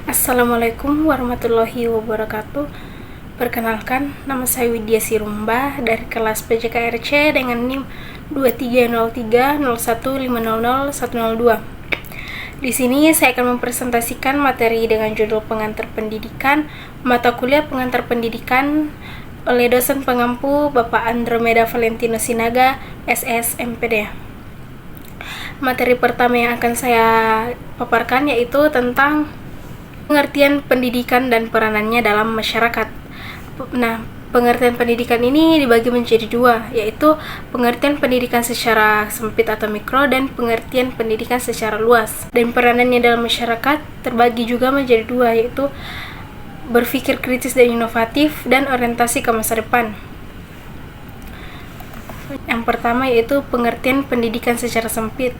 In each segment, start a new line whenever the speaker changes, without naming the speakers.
Assalamualaikum warahmatullahi wabarakatuh. Perkenalkan, nama saya Widya Sirumba dari kelas PJKRC dengan NIM 230301500102. Di sini saya akan mempresentasikan materi dengan judul Pengantar Pendidikan, mata kuliah Pengantar Pendidikan oleh dosen pengampu Bapak Andromeda Valentino Sinaga, SS MPD. Materi pertama yang akan saya paparkan yaitu tentang pengertian pendidikan dan peranannya dalam masyarakat. Nah, pengertian pendidikan ini dibagi menjadi dua, yaitu pengertian pendidikan secara sempit atau mikro dan pengertian pendidikan secara luas. Dan peranannya dalam masyarakat terbagi juga menjadi dua, yaitu berpikir kritis dan inovatif dan orientasi ke masa depan. Yang pertama yaitu pengertian pendidikan secara sempit.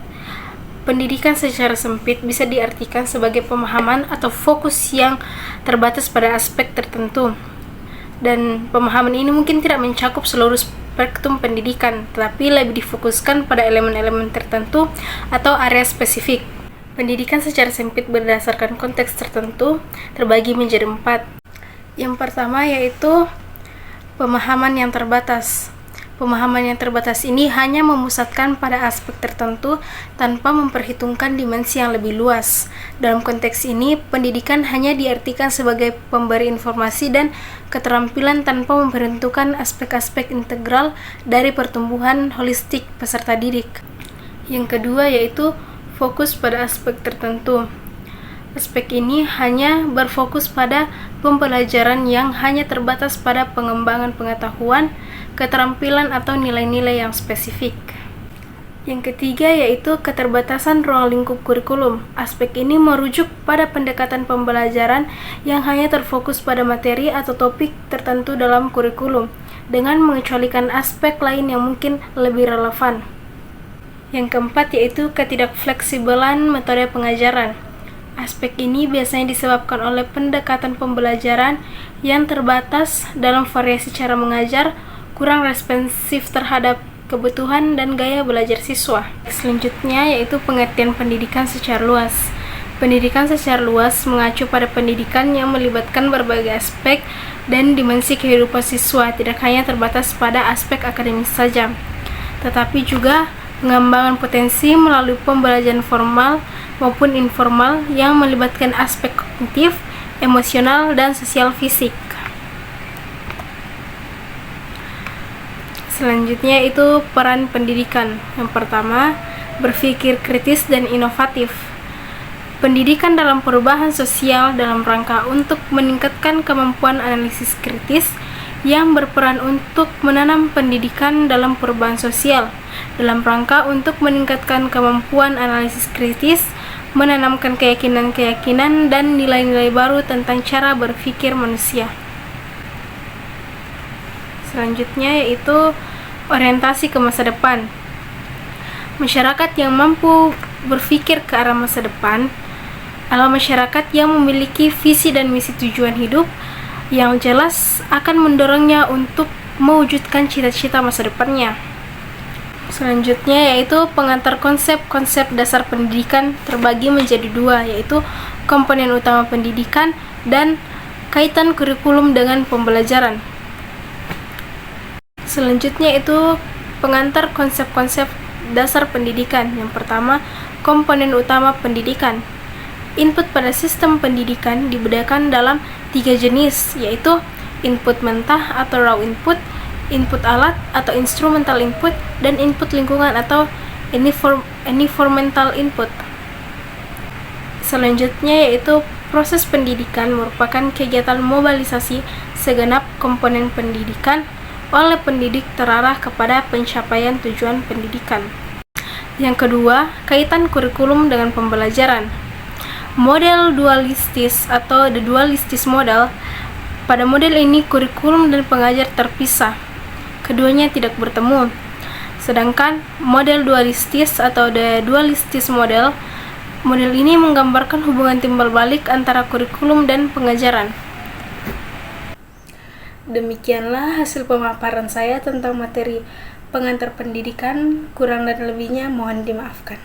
Pendidikan secara sempit bisa diartikan sebagai pemahaman atau fokus yang terbatas pada aspek tertentu. Dan pemahaman ini mungkin tidak mencakup seluruh spektrum pendidikan, tetapi lebih difokuskan pada elemen-elemen tertentu atau area spesifik. Pendidikan secara sempit berdasarkan konteks tertentu terbagi menjadi 4. Yang pertama yaitu pemahaman yang terbatas. Pemahaman yang terbatas ini hanya memusatkan pada aspek tertentu tanpa memperhitungkan dimensi yang lebih luas. Dalam konteks ini, pendidikan hanya diartikan sebagai pemberi informasi dan keterampilan tanpa memperhitungkan aspek-aspek integral dari pertumbuhan holistik peserta didik. Yang kedua yaitu fokus pada aspek tertentu. Aspek ini hanya berfokus pada pembelajaran yang hanya terbatas pada pengembangan pengetahuan, keterampilan atau nilai-nilai yang spesifik. Yang ketiga yaitu keterbatasan ruang lingkup kurikulum. Aspek ini merujuk pada pendekatan pembelajaran yang hanya terfokus pada materi atau topik tertentu dalam kurikulum, dengan mengecualikan aspek lain yang mungkin lebih relevan. Yang keempat yaitu ketidakfleksibelan metode pengajaran. Aspek ini biasanya disebabkan oleh pendekatan pembelajaran yang terbatas dalam variasi cara mengajar, kurang responsif terhadap kebutuhan dan gaya belajar siswa. Selanjutnya yaitu pengertian pendidikan secara luas. Pendidikan secara luas mengacu pada pendidikan yang melibatkan berbagai aspek dan dimensi kehidupan siswa, tidak hanya terbatas pada aspek akademis saja, tetapi juga pengembangan potensi melalui pembelajaran formal maupun informal yang melibatkan aspek kognitif, emosional, dan sosial fisik. Selanjutnya itu peran pendidikan. Yang pertama, berpikir kritis dan inovatif. Pendidikan dalam perubahan sosial dalam rangka untuk meningkatkan kemampuan analisis kritis yang berperan untuk menanam pendidikan dalam perubahan sosial dalam rangka untuk meningkatkan kemampuan analisis kritis, menanamkan keyakinan-keyakinan dan nilai-nilai baru tentang cara berpikir manusia. Selanjutnya yaitu orientasi ke masa depan. Masyarakat yang mampu berpikir ke arah masa depan adalah masyarakat yang memiliki visi dan misi tujuan hidup yang jelas akan mendorongnya untuk mewujudkan cita-cita masa depannya. Selanjutnya yaitu pengantar konsep-konsep dasar pendidikan terbagi menjadi dua, yaitu komponen utama pendidikan dan kaitan kurikulum dengan pembelajaran. Selanjutnya itu pengantar konsep-konsep dasar pendidikan. Yang pertama, komponen utama pendidikan. Input pada sistem pendidikan dibedakan dalam 3 jenis, yaitu input mentah atau raw input, input alat atau instrumental input, dan input lingkungan atau environmental input. Selanjutnya yaitu proses pendidikan merupakan kegiatan mobilisasi segenap komponen pendidikan oleh pendidik terarah kepada pencapaian tujuan pendidikan. Yang kedua, kaitan kurikulum dengan pembelajaran. Model dualistis atau the dualistis model. Pada model ini kurikulum dan pengajar terpisah. Keduanya tidak bertemu. Sedangkan model dualistis atau the dualistis model ini menggambarkan hubungan timbal balik antara kurikulum dan pengajaran. Demikianlah hasil pemaparan saya tentang materi pengantar pendidikan. Kurang dan lebihnya mohon dimaafkan.